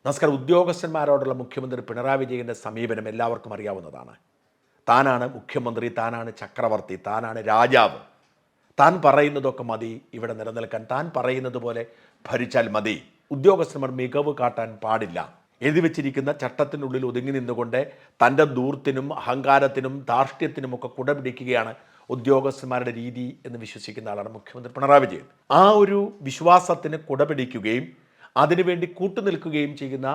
നമസ്കാരം. ഉദ്യോഗസ്ഥന്മാരോടുള്ള മുഖ്യമന്ത്രി പിണറായി വിജയൻ്റെ സമീപനം എല്ലാവർക്കും അറിയാവുന്നതാണ്. താനാണ് മുഖ്യമന്ത്രി, താനാണ് ചക്രവർത്തി, താനാണ് രാജാവ്, താൻ പറയുന്നതൊക്കെ മതി ഇവിടെ നിലനിൽക്കാൻ, താൻ പറയുന്നത് പോലെ ഭരിച്ചാൽ മതി, ഉദ്യോഗസ്ഥന്മാർ മികവ് കാട്ടാൻ പാടില്ല, എഴുതി വച്ചിരിക്കുന്ന ചട്ടത്തിനുള്ളിൽ ഒതുങ്ങി നിന്നുകൊണ്ട് തൻ്റെ ദൂർത്തിനും അഹങ്കാരത്തിനും ധാർഷ്ട്യത്തിനുമൊക്കെ കുടപിടിക്കുകയാണ് ഉദ്യോഗസ്ഥന്മാരുടെ രീതി എന്ന് വിശ്വസിക്കുന്ന ആളാണ് മുഖ്യമന്ത്രി പിണറായി വിജയൻ. ആ ഒരു വിശ്വാസത്തിന് കുടപിടിക്കുകയും അതിനുവേണ്ടി കൂട്ടുനിൽക്കുകയും ചെയ്യുന്ന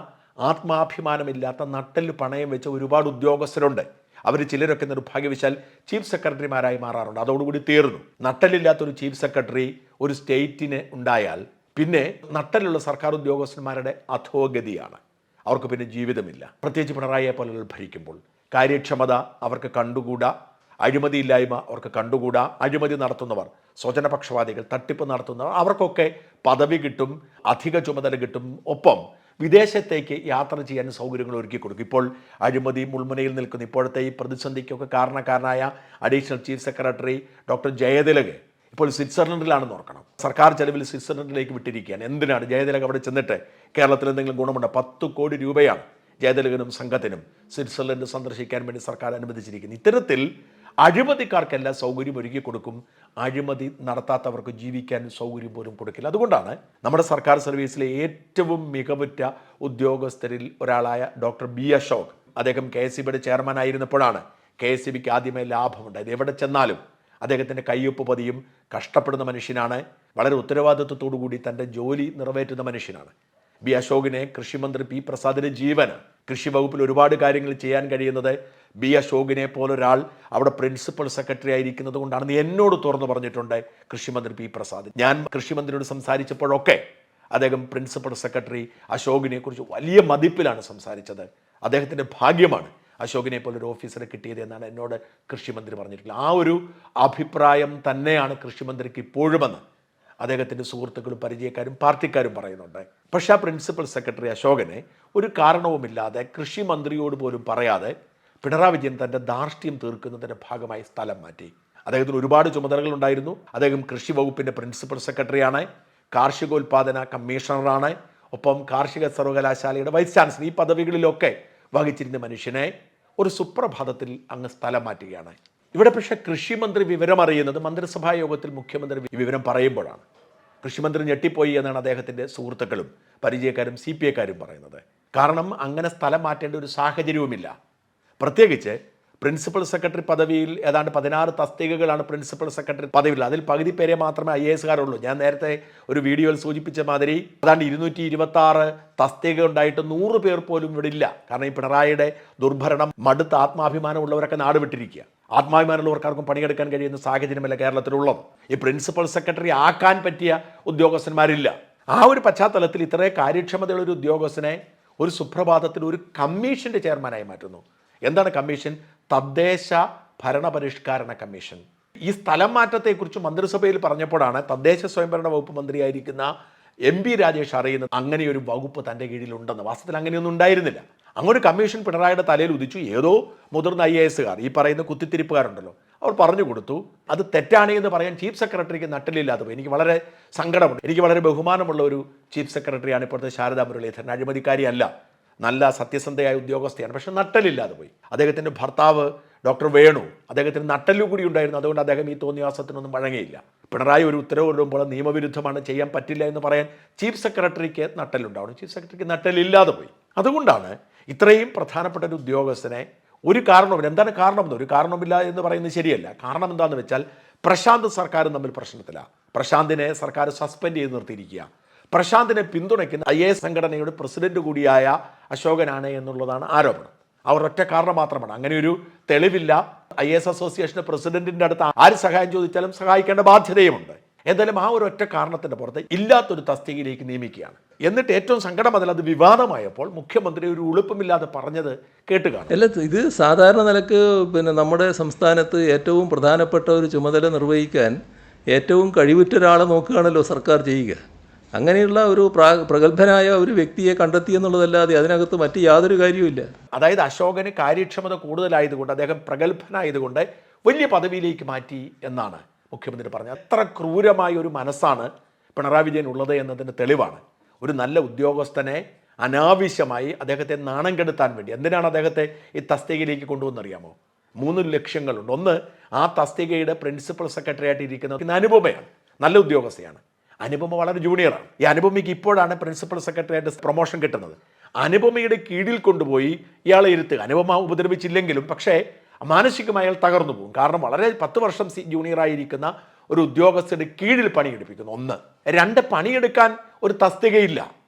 ആത്മാഭിമാനമില്ലാത്ത നട്ടെല്ല് പണയം വെച്ച ഒരുപാട് ഉദ്യോഗസ്ഥരുണ്ട്. അവർ ചിലരൊക്കെ നിർഭാഗ്യവശാൽ ചീഫ് സെക്രട്ടറിമാരായി മാറാറുണ്ട്. അതോടുകൂടി തീർന്നു. നട്ടലില്ലാത്തൊരു ചീഫ് സെക്രട്ടറി ഒരു സ്റ്റേറ്റിന് ഉണ്ടായാൽ പിന്നെ നട്ടലുള്ള സർക്കാർ ഉദ്യോഗസ്ഥന്മാരുടെ അധോഗതിയാണ്. അവർക്ക് പിന്നെ ജീവിതമില്ല. പ്രത്യേകിച്ച് പിണറായിയെ പോലുള്ള ഭരിക്കുമ്പോൾ കാര്യക്ഷമത അവർക്ക് കണ്ടുകൂടാ, അഴിമതിയില്ലായ്മ അവർക്ക് കണ്ടുകൂടാ. അഴിമതി നടത്തുന്നവർ, സ്വജനപക്ഷപാതികൾ, തട്ടിപ്പ് നടത്തുന്നവർ, അവർക്കൊക്കെ പദവി കിട്ടും, അധിക ചുമതല കിട്ടും, ഒപ്പം വിദേശത്തേക്ക് യാത്ര ചെയ്യാൻ സൗകര്യങ്ങൾ ഒരുക്കി കൊടുക്കും. ഇപ്പോൾ അഴിമതി മുൾമുനയിൽ നിൽക്കുന്ന ഇപ്പോഴത്തെ ഈ പ്രതിസന്ധിക്കൊക്കെ കാരണക്കാരനായ additional chief secretary doctor Jayathilak ഇപ്പോൾ സ്വിറ്റ്സർലൻഡിലാണെന്ന് ഓർക്കണം. സർക്കാർ ചെലവിൽ സ്വിറ്റ്സർലൻഡിലേക്ക് വിട്ടിരിക്കുകയാണ്. എന്തിനാണ് ജയതിലക് അവിടെ ചെന്നിട്ട് കേരളത്തിൽ എന്തെങ്കിലും ഗുണമുണ്ടോ? 10 കോടി രൂപയാണ് ജയതിലകനും സംഘത്തിനും സ്വിറ്റ്സർലൻഡ് സന്ദർശിക്കാൻ വേണ്ടി സർക്കാർ അനുവദിച്ചിരിക്കുന്നത്. ഇത്തരത്തിൽ അഴിമതിക്കാർക്കെല്ലാം സൗകര്യം ഒരുക്കി കൊടുക്കും, അഴിമതി നടത്താത്തവർക്ക് ജീവിക്കാൻ സൗകര്യം പോലും കൊടുക്കില്ല. അതുകൊണ്ടാണ് നമ്മുടെ സർക്കാർ സർവീസിലെ ഏറ്റവും മികവുറ്റ ഉദ്യോഗസ്ഥരിൽ ഒരാളായ ഡോക്ടർ ബി അശോക്, അദ്ദേഹം KSEBിയുടെ ചെയർമാൻ ആയിരുന്നപ്പോഴാണ് KSEBിക്ക് ആദ്യമേ ലാഭമുണ്ടായത്. എവിടെ ചെന്നാലും അദ്ദേഹത്തിൻ്റെ കയ്യൊപ്പ് പതിയും. കഷ്ടപ്പെടുന്ന മനുഷ്യനാണ്, വളരെ ഉത്തരവാദിത്വത്തോടു കൂടി തൻ്റെ ജോലി നിറവേറ്റുന്ന മനുഷ്യനാണ്. ബി അശോകിനെ കൃഷിമന്ത്രി P പ്രസാദിൻ്റെ ജീവന്, കൃഷി വകുപ്പിൽ ഒരുപാട് കാര്യങ്ങൾ ചെയ്യാൻ കഴിയുന്നത് ബി അശോകിനെ പോലൊരാൾ അവിടെ പ്രിൻസിപ്പൽ സെക്രട്ടറി ആയിരിക്കുന്നത് കൊണ്ടാണെന്ന് എന്നോട് തുറന്നു പറഞ്ഞിട്ടുണ്ട് കൃഷിമന്ത്രി P പ്രസാദ്. ഞാൻ കൃഷിമന്ത്രിയോട് സംസാരിച്ചപ്പോഴൊക്കെ അദ്ദേഹം പ്രിൻസിപ്പൽ സെക്രട്ടറി അശോകിനെ കുറിച്ച് വലിയ മതിപ്പിലാണ് സംസാരിച്ചത്. അദ്ദേഹത്തിൻ്റെ ഭാഗ്യമാണ് അശോകിനെ പോലൊരു ഓഫീസറെ കിട്ടിയത് എന്നാണ് എന്നോട് കൃഷിമന്ത്രി പറഞ്ഞിട്ടുള്ളത്. ആ ഒരു അഭിപ്രായം തന്നെയാണ് കൃഷിമന്ത്രിക്ക് ഇപ്പോഴുമെന്ന് അദ്ദേഹത്തിൻ്റെ സുഹൃത്തുക്കളും പരിചയക്കാരും പാർട്ടിക്കാരും പറയുന്നുണ്ട്. പക്ഷേ ആ പ്രിൻസിപ്പൽ സെക്രട്ടറി അശോകനെ ഒരു കാരണവുമില്ലാതെ കൃഷിമന്ത്രിയോട് പോലും പറയാതെ പിണറായി വിജയൻ തൻ്റെ ധാർഷ്ട്യം തീർക്കുന്നതിൻ്റെ ഭാഗമായി സ്ഥലം മാറ്റി. അദ്ദേഹത്തിന് ഒരുപാട് ചുമതലകളുണ്ടായിരുന്നു. അദ്ദേഹം കൃഷി വകുപ്പിൻ്റെ പ്രിൻസിപ്പൽ സെക്രട്ടറിയാണ്, കാർഷികോൽപാദന കമ്മീഷണറാണ്, ഒപ്പം കാർഷിക സർവകലാശാലയുടെ വൈസ് ചാൻസലർ. ഈ പദവികളിലൊക്കെ വഹിച്ചിരുന്ന മനുഷ്യനെ ഒരു സുപ്രഭാതത്തിൽ അങ്ങ് സ്ഥലം മാറ്റുകയാണ്. ഇവിടെ പക്ഷേ കൃഷിമന്ത്രി വിവരം അറിയുന്നത് മന്ത്രിസഭാ യോഗത്തിൽ മുഖ്യമന്ത്രി വിവരം പറയുമ്പോഴാണ്. കൃഷിമന്ത്രി ഞെട്ടിപ്പോയി എന്നാണ് അദ്ദേഹത്തിൻ്റെ സുഹൃത്തുക്കളും പരിചയക്കാരും CPIക്കാരും പറയുന്നത്. കാരണം അങ്ങനെ സ്ഥലം മാറ്റേണ്ട ഒരു സാഹചര്യവുമില്ല. പ്രത്യേകിച്ച് പ്രിൻസിപ്പൽ സെക്രട്ടറി പദവിയിൽ ഏതാണ്ട് 16 തസ്തികകളാണ് പ്രിൻസിപ്പൽ സെക്രട്ടറി പദവിയിൽ. അതിൽ പകുതി പേരെ മാത്രമേ IASകാരുള്ളൂ. ഞാൻ നേരത്തെ ഒരു വീഡിയോയിൽ സൂചിപ്പിച്ച മാതിരി അതാണ്ട് 226 തസ്തിക ഉണ്ടായിട്ട് 100 പേർ പോലും ഇവിടെ ഇല്ല. കാരണം ഈ പിണറായിയുടെ ദുർഭരണം മടുത്ത ആത്മാഭിമാനമുള്ളവരൊക്കെ നാട് വിട്ടിരിക്കുക. ആത്മാഭിമാനമുള്ളവർക്കാർക്കും പണിയെടുക്കാൻ കഴിയുന്ന സാഹചര്യമല്ല കേരളത്തിലുള്ളത്. ഈ പ്രിൻസിപ്പൽ സെക്രട്ടറി ആക്കാൻ പറ്റിയ ഉദ്യോഗസ്ഥന്മാരില്ല. ആ ഒരു പശ്ചാത്തലത്തിൽ ഇത്രയും കാര്യക്ഷമതയുള്ള ഒരു ഉദ്യോഗസ്ഥനെ ഒരു സുപ്രഭാതത്തിൽ ഒരു കമ്മീഷൻ്റെ ചെയർമാനായി മാറ്റുന്നു. എന്താണ് കമ്മീഷൻ? തദ്ദേശ ഭരണപരിഷ്കരണ കമ്മീഷൻ. ഈ സ്ഥലം മാറ്റത്തെക്കുറിച്ച് മന്ത്രിസഭയിൽ പറഞ്ഞപ്പോഴാണ് തദ്ദേശ സ്വയംഭരണ വകുപ്പ് മന്ത്രിയായിരിക്കുന്ന MP രാജേഷ് അറിയുന്നത് അങ്ങനെയൊരു വകുപ്പ് തൻ്റെ കീഴിലുണ്ടെന്ന്. വാസ്തവത്തിൽ അങ്ങനെയൊന്നും ഉണ്ടായിരുന്നില്ല. അങ്ങൊരു കമ്മീഷൻ പിണറായിയുടെ തലയിൽ ഉദിച്ചു. ഏതോ മുതിർന്ന IASകാർ, ഈ പറയുന്ന കുത്തിത്തിരിപ്പുകാരുണ്ടല്ലോ, അവർ പറഞ്ഞു കൊടുത്തു. അത് തെറ്റാണ് എന്ന് പറയാൻ ചീഫ് സെക്രട്ടറിക്ക് നട്ടലില്ലാതെ പോയി. എനിക്ക് വളരെ സങ്കടമുണ്ട്. എനിക്ക് വളരെ ബഹുമാനമുള്ള ഒരു ചീഫ് സെക്രട്ടറിയാണ് ഇപ്പോഴത്തെ ശാരദാ മുരളീധരൻ. അഴിമതിക്കാരിയല്ല, നല്ല സത്യസന്ധയായ ഉദ്യോഗസ്ഥയാണ്. പക്ഷെ നട്ടലില്ലാതെ പോയി. അദ്ദേഹത്തിൻ്റെ ഭർത്താവ് ഡോക്ടർ വേണു, അദ്ദേഹത്തിന് നട്ടല്ലു കൂടി ഉണ്ടായിരുന്നു. അതുകൊണ്ട് അദ്ദേഹം ഈ തോന്നിയാസത്തിനൊന്നും വഴങ്ങിയില്ല. പിണറായി ഒരു ഉത്തരവിടുമ്പോൾ നിയമവിരുദ്ധമാണ്, ചെയ്യാൻ പറ്റില്ല എന്ന് പറയാൻ ചീഫ് സെക്രട്ടറിക്ക് നട്ടലുണ്ടാവണം. ചീഫ് സെക്രട്ടറിക്ക് നട്ടലില്ലാതെ പോയി. അതുകൊണ്ടാണ് ഇത്രയും പ്രധാനപ്പെട്ട ഒരു ഉദ്യോഗസ്ഥനെ ഒരു കാരണവുമില്ല. എന്താണ് കാരണമെന്ന്? ഒരു കാരണവുമില്ല എന്ന് പറയുന്നത് ശരിയല്ല. കാരണം എന്താണെന്ന് വെച്ചാൽ പ്രശാന്ത് സർക്കാരും തമ്മിൽ പ്രശ്നത്തിലാണ്. പ്രശാന്തിനെ സർക്കാർ സസ്പെൻഡ് ചെയ്ത് നിർത്തിയിരിക്കുക. പ്രശാന്തിനെ പിന്തുണയ്ക്കുന്ന IAS സംഘടനയുടെ പ്രസിഡന്റ് കൂടിയായ അശോകനാണ് എന്നുള്ളതാണ് ആരോപണം. അവർ ഒറ്റ കാരണം മാത്രമാണ്. അങ്ങനെ ഒരു തെളിവില്ല. IAS അസോസിയേഷൻ്റെ പ്രസിഡന്റിൻ്റെ അടുത്ത് ആര് സഹായം ചോദിച്ചാലും സഹായിക്കേണ്ട ബാധ്യതയുമുണ്ട്. എന്തായാലും ആ ഒരു ഒറ്റ കാരണത്തിൻ്റെ പുറത്ത് ഇല്ലാത്തൊരു തസ്തികയിലേക്ക് നിയമിക്കുകയാണ്. എന്നിട്ട് ഏറ്റവും സങ്കടം അതിൽ അത് വിവാദമായപ്പോൾ മുഖ്യമന്ത്രി ഒരു ഉളുപ്പമില്ലാതെ പറഞ്ഞത് കേട്ട് കാണും. അല്ല, ഇത് സാധാരണ നിലക്ക് നമ്മുടെ സംസ്ഥാനത്ത് ഏറ്റവും പ്രധാനപ്പെട്ട ഒരു ചുമതല നിർവഹിക്കാൻ ഏറ്റവും കഴിവുറ്റ ഒരാളെ നോക്കുകയാണല്ലോ സർക്കാർ ചെയ്യുക. അങ്ങനെയുള്ള ഒരു പ്രഗത്ഭനായ ഒരു വ്യക്തിയെ കണ്ടെത്തി എന്നുള്ളതല്ലാതെ അതിനകത്ത് മറ്റ് യാതൊരു കാര്യവുമില്ല. അതായത് അശോകന് കാര്യക്ഷമത കൂടുതലായതുകൊണ്ട്, അദ്ദേഹം പ്രഗത്ഭനായതുകൊണ്ട് വലിയ പദവിയിലേക്ക് മാറ്റി എന്നാണ് മുഖ്യമന്ത്രി പറഞ്ഞത്. എത്ര ക്രൂരമായ ഒരു മനസ്സാണ് പിണറായി വിജയൻ ഉള്ളത് എന്നതിന് തെളിവാണ്. ഒരു നല്ല ഉദ്യോഗസ്ഥനെ അനാവശ്യമായി അദ്ദേഹത്തെ നാണം കെടുത്താൻ വേണ്ടി. എന്തിനാണ് അദ്ദേഹത്തെ ഈ തസ്തികയിലേക്ക് കൊണ്ടുവന്നറിയാമോ? 3 ലക്ഷ്യങ്ങളുണ്ട്. ഒന്ന്, ആ തസ്തികയുടെ പ്രിൻസിപ്പൽ സെക്രട്ടറി ആയിട്ട് ഇരിക്കുന്ന അനുപമയാണ്, നല്ല ഉദ്യോഗസ്ഥയാണ്. അനുപമ വളരെ ജൂനിയറാണ്. ഈ അനുപമയ്ക്ക് ഇപ്പോഴാണ് പ്രിൻസിപ്പൽ സെക്രട്ടറി ആയിട്ട് പ്രൊമോഷൻ കിട്ടുന്നത്. അനുപമയുടെ കീഴിൽ കൊണ്ടുപോയി ഇയാളെ ഇരുത്തുക. അനുപമ ഉപദ്രവിച്ചില്ലെങ്കിലും പക്ഷേ മാനസികമായി അയാൾ തകർന്നു പോകും. കാരണം വളരെ 10 വർഷം ജൂനിയറായിരിക്കുന്ന ഒരു ഉദ്യോഗസ്ഥരുടെ കീഴിൽ പണിയെടുപ്പിക്കുന്നു. 1. 2, പണിയെടുക്കാൻ ഒരു തസ്തികയില്ല.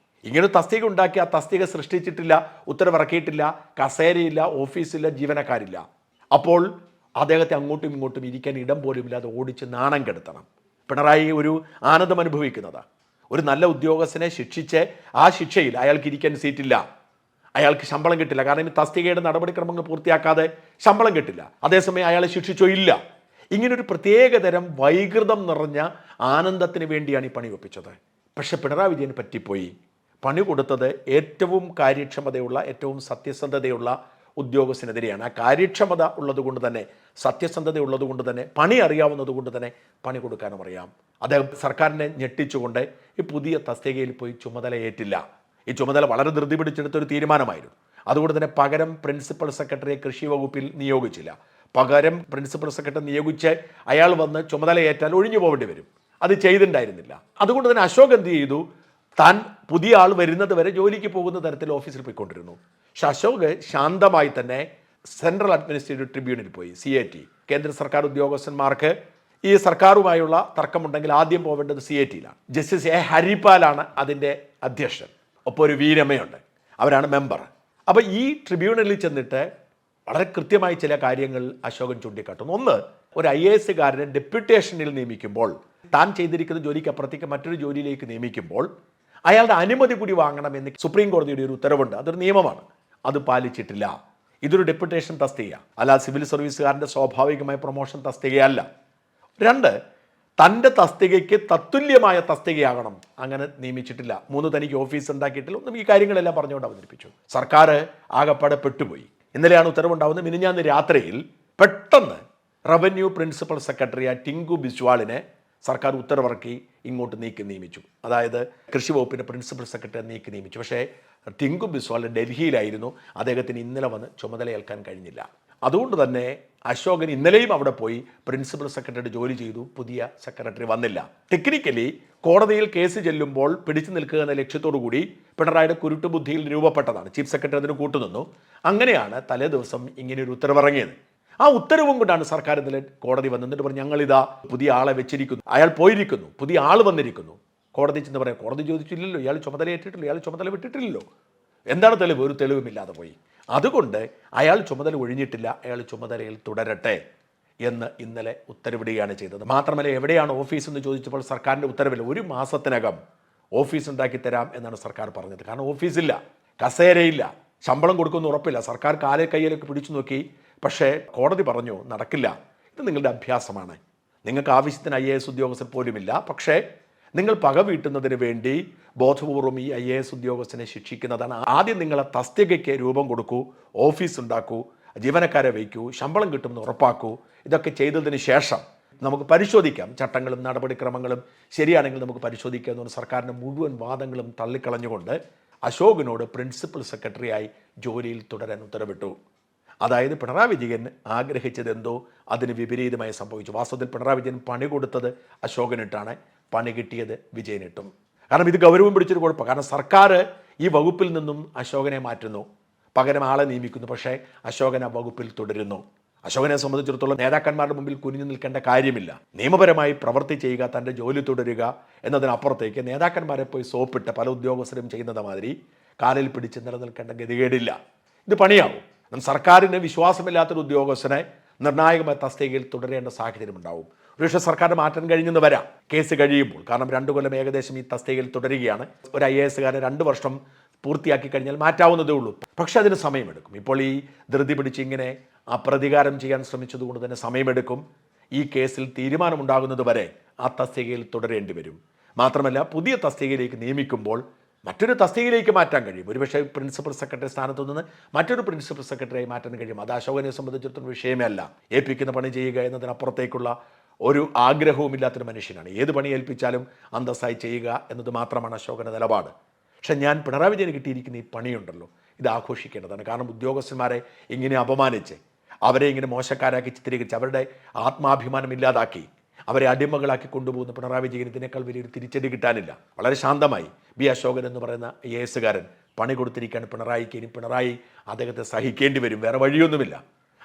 ഇങ്ങനെ തസ്തിക ഉണ്ടാക്കി ആ തസ്തിക സൃഷ്ടിച്ചിട്ടില്ല, ഉത്തരവിറക്കിയിട്ടില്ല, കസേരയില്ല, ഓഫീസില്ല, ജീവനക്കാരില്ല. അപ്പോൾ അദ്ദേഹത്തെ അങ്ങോട്ടും ഇങ്ങോട്ടും ഇരിക്കാൻ ഇടം പോലും ഇല്ലാതെ ഓടിച്ച് നാണം കെടുത്തണം. പിണറായി ഒരു ആനന്ദം അനുഭവിക്കുന്നതാണ്. ഒരു നല്ല ഉദ്യോഗസ്ഥനെ ശിക്ഷിച്ച് ആ ശിക്ഷയിൽ അയാൾക്ക് ഇരിക്കാൻ സീറ്റില്ല, അയാൾക്ക് ശമ്പളം കിട്ടില്ല. കാരണം ഈ തസ്തികയുടെ നടപടിക്രമങ്ങൾ പൂർത്തിയാക്കാതെ ശമ്പളം കിട്ടില്ല. അതേസമയം അയാളെ ശിക്ഷിച്ചോ ഇല്ല. ഇങ്ങനൊരു പ്രത്യേകതരം വൈകൃതം നിറഞ്ഞ ആനന്ദത്തിന് വേണ്ടിയാണ് ഈ പണി ഒപ്പിച്ചത്. പക്ഷെ പിണറായി വിജയൻ പറ്റിപ്പോയി. പണി കൊടുത്തത് ഏറ്റവും കാര്യക്ഷമതയുള്ള, ഏറ്റവും സത്യസന്ധതയുള്ള ഉദ്യോഗസ്ഥനെതിരെയാണ്. ആ കാര്യക്ഷമത ഉള്ളതുകൊണ്ട് തന്നെ, സത്യസന്ധത ഉള്ളതുകൊണ്ട് തന്നെ, പണി അറിയാവുന്നത് കൊണ്ട് തന്നെ പണി കൊടുക്കാനും അറിയാം. അദ്ദേഹം സർക്കാരിനെ ഞെട്ടിച്ചുകൊണ്ട് ഈ പുതിയ തസ്തികയിൽ പോയി ചുമതല ഏറ്റില്ല. ഈ ചുമതല വളരെ ധൃതി പിടിച്ചെടുത്തൊരു തീരുമാനമായിരുന്നു. അതുകൊണ്ട് തന്നെ പകരം പ്രിൻസിപ്പൽ സെക്രട്ടറിയെ കൃഷി വകുപ്പിൽ നിയോഗിച്ചില്ല. പകരം പ്രിൻസിപ്പൽ സെക്രട്ടറി നിയോഗിച്ച് അയാൾ വന്ന് ചുമതല ഏറ്റാൽ ഒഴിഞ്ഞു പോകേണ്ടി വരും. അത് ചെയ്തിട്ടുണ്ടായിരുന്നില്ല. അതുകൊണ്ട് തന്നെ അശോക് എന്ത് ചെയ്തു? താൻ പുതിയ ആൾ വരുന്നത് വരെ ജോലിക്ക് പോകുന്ന തരത്തിൽ ഓഫീസിൽ പോയിക്കൊണ്ടിരുന്നു. പക്ഷെ അശോക് ശാന്തമായി തന്നെ സെൻട്രൽ അഡ്മിനിസ്ട്രേറ്റീവ് ട്രിബ്യൂണലിൽ പോയി, CAT. കേന്ദ്ര സർക്കാർ ഉദ്യോഗസ്ഥന്മാർക്ക് ഈ സർക്കാരുമായുള്ള തർക്കമുണ്ടെങ്കിൽ ആദ്യം പോവേണ്ടത് CATയിലാണ്. Justice A. ഹരിപാലാണ് അതിൻ്റെ അധ്യക്ഷൻ. ഒപ്പം ഒരു വീരമ്മയുണ്ട്, അവരാണ് മെമ്പർ. അപ്പോൾ ഈ ട്രിബ്യൂണലിൽ ചെന്നിട്ട് വളരെ കൃത്യമായി ചില കാര്യങ്ങൾ അശോകൻ ചൂണ്ടിക്കാട്ടുന്നു. ഒന്ന്, ഒരു IASകാരനെ ഡെപ്യൂട്ടേഷനിൽ നിയമിക്കുമ്പോൾ, താൻ ചെയ്തിരിക്കുന്ന ജോലിക്ക് അപ്പുറത്തേക്ക് മറ്റൊരു ജോലിയിലേക്ക് നിയമിക്കുമ്പോൾ അയാളുടെ അനുമതി കൂടി വാങ്ങണമെന്ന് സുപ്രീം കോടതിയുടെ ഒരു ഉത്തരവുണ്ട്. അതൊരു നിയമമാണ്. അത് പാലിച്ചിട്ടില്ല. ഇതൊരു ഡെപ്യൂട്ടേഷൻ തസ്തിക അല്ല, സിവിൽ സർവീസുകാരൻ്റെ സ്വാഭാവികമായ പ്രൊമോഷൻ തസ്തികയല്ല. 2, തൻ്റെ തസ്തികയ്ക്ക് തത്തുല്യമായ തസ്തികയാകണം, അങ്ങനെ നിയമിച്ചിട്ടില്ല. 3, തനിക്ക് ഓഫീസ് ഉണ്ടാക്കിയിട്ടില്ല. ഒന്നും ഈ കാര്യങ്ങളെല്ലാം പറഞ്ഞുകൊണ്ട് അവതരിപ്പിച്ചു. സർക്കാർ ആകപ്പാടെ പെട്ടുപോയി. ഇന്നലെയാണ് ഉത്തരവുണ്ടാവുന്നത്. മിനിഞ്ഞാന്ന് രാത്രിയിൽ പെട്ടെന്ന് റവന്യൂ പ്രിൻസിപ്പൽ സെക്രട്ടറിയായ ടിങ്കു ബിസ്വാളിനെ സർക്കാർ ഉത്തരവിറക്കി ഇങ്ങോട്ട് നിയമിച്ചു. അതായത് കൃഷി വകുപ്പിൻ്റെ പ്രിൻസിപ്പൽ സെക്രട്ടറി നിയമിച്ചു. പക്ഷേ ടിങ്കു ബിസ്വാൾ ഡൽഹിയിലായിരുന്നു. അദ്ദേഹത്തിന് ഇന്നലെ വന്ന് ചുമതലയേൽക്കാൻ കഴിഞ്ഞില്ല. അതുകൊണ്ട് തന്നെ അശോകൻ ഇന്നലെയും അവിടെ പോയി പ്രിൻസിപ്പൽ സെക്രട്ടറിയുടെ ജോലി ചെയ്തു. പുതിയ സെക്രട്ടറി വന്നില്ല. ടെക്നിക്കലി കോടതിയിൽ കേസ് ചെല്ലുമ്പോൾ പിടിച്ചു നിൽക്കുക എന്ന ലക്ഷ്യത്തോടു കൂടി പിണറായിയുടെ കുരുട്ടുബുദ്ധിയിൽ രൂപപ്പെട്ടതാണ്. ചീഫ് സെക്രട്ടറി അതിന് കൂട്ടുനിന്നു. അങ്ങനെയാണ് തലേ ദിവസം ഇങ്ങനെയൊരു ഉത്തരവിറങ്ങിയത്. ആ ഉത്തരവും കൊണ്ടാണ് സർക്കാർ ഇന്നലെ കോടതി വന്നിട്ട് പറഞ്ഞു, ഞങ്ങളിതാ പുതിയ ആളെ വെച്ചിരിക്കുന്നു, അയാൾ പോയിരിക്കുന്നു, പുതിയ ആൾ വന്നിരിക്കുന്നു. കോടതി ചെന്ന് പറയാം, കോടതി ചോദിച്ചില്ലല്ലോ, ഇയാൾ ചുമതല ഏറ്റിട്ടില്ല, ഇയാൾ ചുമതല വിട്ടിട്ടില്ലല്ലോ. എന്താണ് തെളിവ്? ഒരു തെളിവുമില്ലാതെ പോയി. അതുകൊണ്ട് അയാൾ ചുമതല ഒഴിഞ്ഞിട്ടില്ല, അയാൾ ചുമതലയിൽ തുടരട്ടെ എന്ന് ഇന്നലെ ഉത്തരവിടുകയാണ് ചെയ്തത്. മാത്രമല്ല, എവിടെയാണ് ഓഫീസ് എന്ന് ചോദിച്ചപ്പോൾ സർക്കാരിൻ്റെ ഉത്തരവില്ല. 1 മാസത്തിനകം ഓഫീസ് ഉണ്ടാക്കി തരാം എന്നാണ് സർക്കാർ പറഞ്ഞത്. കാരണം ഓഫീസില്ല, കസേരയില്ല, ശമ്പളം കൊടുക്കുമെന്ന് ഉറപ്പില്ല. സർക്കാർ കാലേ കയ്യിലൊക്കെ പിടിച്ചു നോക്കി. പക്ഷേ കോടതി പറഞ്ഞു നടക്കില്ല, ഇത് നിങ്ങളുടെ അഭ്യാസമാണ്, നിങ്ങൾക്ക് ആവശ്യത്തിന് IAS ഉദ്യോഗസ്ഥർ പോലുമില്ല. പക്ഷേ നിങ്ങൾ പക വീട്ടുന്നതിന് വേണ്ടി ബോധപൂർവം ഈ IAS ഉദ്യോഗസ്ഥനെ ശിക്ഷിക്കുന്നതാണ്. ആദ്യം നിങ്ങൾ ആ തസ്തികയ്ക്ക് രൂപം കൊടുക്കൂ, ഓഫീസ് ഉണ്ടാക്കൂ, ജീവനക്കാരെ വയ്ക്കൂ, ശമ്പളം കിട്ടുമെന്ന് ഉറപ്പാക്കൂ. ഇതൊക്കെ ചെയ്തതിന് ശേഷം നമുക്ക് പരിശോധിക്കാം, ചട്ടങ്ങളും നടപടിക്രമങ്ങളും ശരിയാണെങ്കിൽ നമുക്ക് പരിശോധിക്കാം എന്ന് സർക്കാരിൻ്റെ മുഴുവൻ വാദങ്ങളും തള്ളിക്കളഞ്ഞുകൊണ്ട് അശോകിനോട് പ്രിൻസിപ്പൽ സെക്രട്ടറിയായി ജോലിയിൽ തുടരാൻ ഉത്തരവിട്ടു. അതായത് പിണറായി വിജയൻ ആഗ്രഹിച്ചതെന്തോ അതിന് വിപരീതമായി സംഭവിച്ചു. വാസ്തവത്തിൽ പിണറായി വിജയൻ പണി കൊടുത്തത് അശോകനിട്ടാണ്, പണി കിട്ടിയത് വിജയനിട്ടും. കാരണം ഇത് ഗൗരവം പിടിച്ചൊരു കുഴപ്പം. കാരണം സർക്കാർ ഈ വകുപ്പിൽ നിന്നും അശോകനെ മാറ്റുന്നു, പകരം ആളെ നിയമിക്കുന്നു. പക്ഷേ അശോകൻ ആ വകുപ്പിൽ തുടരുന്നു. അശോകനെ സംബന്ധിച്ചിടത്തോളം നേതാക്കന്മാരുടെ മുമ്പിൽ കുനിഞ്ഞു നിൽക്കേണ്ട കാര്യമില്ല. നിയമപരമായി പ്രവൃത്തി ചെയ്യുക, തൻ്റെ ജോലി തുടരുക എന്നതിനപ്പുറത്തേക്ക് നേതാക്കന്മാരെ പോയി സോപ്പിട്ട് പല ഉദ്യോഗസ്ഥരും ചെയ്യുന്നത് മാതിരി കാലിൽ പിടിച്ച് നിലനിൽക്കേണ്ട ഗതികേടില്ല. ഇത് പണിയാവും. സർക്കാരിന് വിശ്വാസമില്ലാത്തൊരു ഉദ്യോഗസ്ഥനെ നിർണായകമായ തസ്തികയിൽ തുടരേണ്ട സാഹചര്യം ഉണ്ടാവും. ഒരുപക്ഷെ സർക്കാരിന് മാറ്റാൻ കഴിഞ്ഞെന്ന് വരാം കേസ് കഴിയുമ്പോൾ. കാരണം 2 കൊല്ലം ഏകദേശം ഈ തസ്തികയിൽ തുടരുകയാണ്. ഒരു IASകാരൻ 2 വർഷം പൂർത്തിയാക്കി കഴിഞ്ഞാൽ മാറ്റാവുന്നതേ ഉള്ളൂ. പക്ഷെ അതിന് സമയമെടുക്കും. ഇപ്പോൾ ഈ ധൃതി പിടിച്ച് ഇങ്ങനെ പ്രതികാരം ചെയ്യാൻ ശ്രമിച്ചതുകൊണ്ട് തന്നെ സമയമെടുക്കും. ഈ കേസിൽ തീരുമാനമുണ്ടാകുന്നത് വരെ ആ തസ്തികയിൽ തുടരേണ്ടി വരും. മാത്രമല്ല, പുതിയ തസ്തികയിലേക്ക് നിയമിക്കുമ്പോൾ മറ്റൊരു തസ്തികയിലേക്ക് മാറ്റാൻ കഴിയും. ഒരുപക്ഷെ പ്രിൻസിപ്പൽ സെക്രട്ടറി സ്ഥാനത്തു നിന്ന് മറ്റൊരു പ്രിൻസിപ്പൽ സെക്രട്ടറിയായി മാറ്റാൻ കഴിയും. അത് അശോകനെ സംബന്ധിച്ചിടത്തോളം വിഷയമേ അല്ല. ഏൽപ്പിക്കുന്ന പണി ചെയ്യുക എന്നതിനപ്പുറത്തേക്കുള്ള ഒരു ആഗ്രഹവുമില്ലാത്തൊരു മനുഷ്യനാണ്. ഏത് പണി ഏൽപ്പിച്ചാലും അന്തസ്സായി ചെയ്യുക എന്നത് മാത്രമാണ് അശോകൻ്റെ നിലപാട്. പക്ഷെ ഞാൻ പിണറായി വിജയന് കിട്ടിയിരിക്കുന്ന ഈ പണിയുണ്ടല്ലോ, ഇത് ആഘോഷിക്കേണ്ടതാണ്. കാരണം ഉദ്യോഗസ്ഥന്മാരെ ഇങ്ങനെ അപമാനിച്ച്, അവരെ ഇങ്ങനെ മോശക്കാരാക്കി ചിത്രീകരിച്ച്, അവരുടെ ആത്മാഭിമാനം ഇല്ലാതാക്കി, അവരെ അടിമകളാക്കി കൊണ്ടുപോകുന്ന പിണറായി വിജയൻ ഇതിനേക്കാൾ വലിയൊരു തിരിച്ചടി കിട്ടാനില്ല. വളരെ ശാന്തമായി ബി അശോകൻ എന്ന് പറയുന്ന എസുകാരൻ പണി കൊടുത്തിരിക്കുകയാണ് പിണറായിക്ക്. ഇനി പിണറായി അദ്ദേഹത്തെ സഹിക്കേണ്ടി വരും, വേറെ വഴിയൊന്നുമില്ല.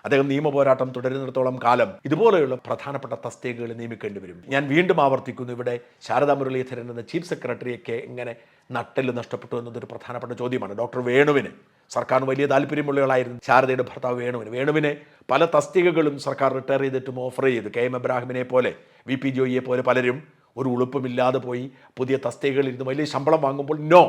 അദ്ദേഹം നിയമ പോരാട്ടം തുടരുന്നിടത്തോളം കാലം ഇതുപോലെയുള്ള പ്രധാനപ്പെട്ട തസ്തികകൾ നിയമിക്കേണ്ടി വരും. ഞാൻ വീണ്ടും ആവർത്തിക്കുന്നു, ഇവിടെ ശാരദാ മുരളീധരൻ എന്ന ചീഫ് സെക്രട്ടറിയൊക്കെ എങ്ങനെ നട്ടെല്ല് നഷ്ടപ്പെട്ടു എന്നതൊരു പ്രധാനപ്പെട്ട ചോദ്യമാണ്. ഡോക്ടർ വേണുവിന് സർക്കാരിന് വലിയ താല്പര്യമുള്ളയാളായിരുന്നു ശാരദയുടെ ഭർത്താവ് വേണുവിന് പല തസ്തികകളും സർക്കാർ റിട്ടയർ ചെയ്തിട്ടും ഓഫർ ചെയ്തു. കെ എം എബ്രാഹിമിനെ പോലെ, വി പി ജോയിയെ പോലെ പലരും ഒരു ഉളുപ്പുമില്ലാതെ പോയി പുതിയ തസ്തികകളിൽ ഇരുന്ന് വലിയ ശമ്പളം വാങ്ങുമ്പോൾ നോ,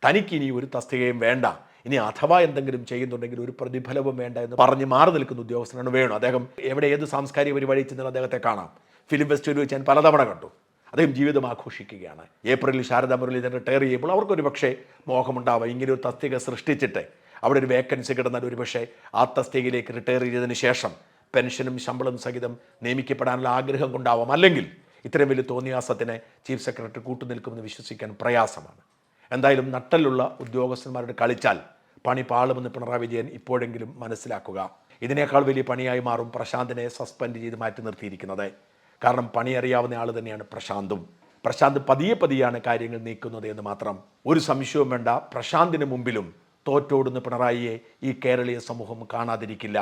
തനിക്കിനി ഒരു തസ്തികയും വേണ്ട, ഇനി അഥവാ എന്തെങ്കിലും ചെയ്യുന്നുണ്ടെങ്കിൽ ഒരു പ്രതിഫലവും വേണ്ട എന്ന് പറഞ്ഞ് മാറി നിൽക്കുന്ന ഉദ്യോഗസ്ഥനാണ് വേണു. അദ്ദേഹം എവിടെ ഏത് സാംസ്കാരിക പരിപാടി ചെന്നാൽ അദ്ദേഹത്തെ കാണാം. ഫിലിം ഫെസ്റ്റിവൽ വെച്ച് ഞാൻ പലതവണ കണ്ടു. അദ്ദേഹം ജീവിതം ആഘോഷിക്കുകയാണ്. ഏപ്രിലിൽ ശാരദാ മുരളീധരൻ റിട്ടയർ ചെയ്യുമ്പോൾ അവർക്കൊരു പക്ഷേ മോഹമുണ്ടാവുക, ഇങ്ങനെ ഒരു തസ്തിക സൃഷ്ടിച്ചിട്ട് അവിടെ ഒരു വേക്കൻസി കിടന്നാൽ ഒരു പക്ഷേ ആ തസ്തികയിലേക്ക് റിട്ടയർ ചെയ്തതിന് ശേഷം പെൻഷനും ശമ്പളം സഹിതം നിയമിക്കപ്പെടാനുള്ള ആഗ്രഹം കൊണ്ടാവാം. അല്ലെങ്കിൽ ഇത്രയും വലിയ തോന്നിയാസത്തിന് ചീഫ് സെക്രട്ടറി കൂട്ടുനിൽക്കുമെന്ന് വിശ്വസിക്കാൻ പ്രയാസമാണ്. എന്തായാലും നട്ടലുള്ള ഉദ്യോഗസ്ഥന്മാരുടെ കളിച്ചാൽ പണി പാളുമെന്ന് പിണറായി വിജയൻ ഇപ്പോഴെങ്കിലും മനസ്സിലാക്കുക. ഇതിനേക്കാൾ വലിയ പണിയായി മാറും പ്രശാന്തിനെ സസ്പെൻഡ് ചെയ്ത് മാറ്റി നിർത്തിയിരിക്കുന്നത്. കാരണം പണി അറിയാവുന്ന ആൾ തന്നെയാണ് പ്രശാന്തും. പ്രശാന്ത് പതിയെയാണ് കാര്യങ്ങൾ നീക്കുന്നത് എന്ന് മാത്രം. ഒരു സംശയവും വേണ്ട, പ്രശാന്തിന് മുമ്പിലും തോറ്റോടുന്ന പിണറായിയെ ഈ കേരളീയ സമൂഹം കാണാതിരിക്കില്ല.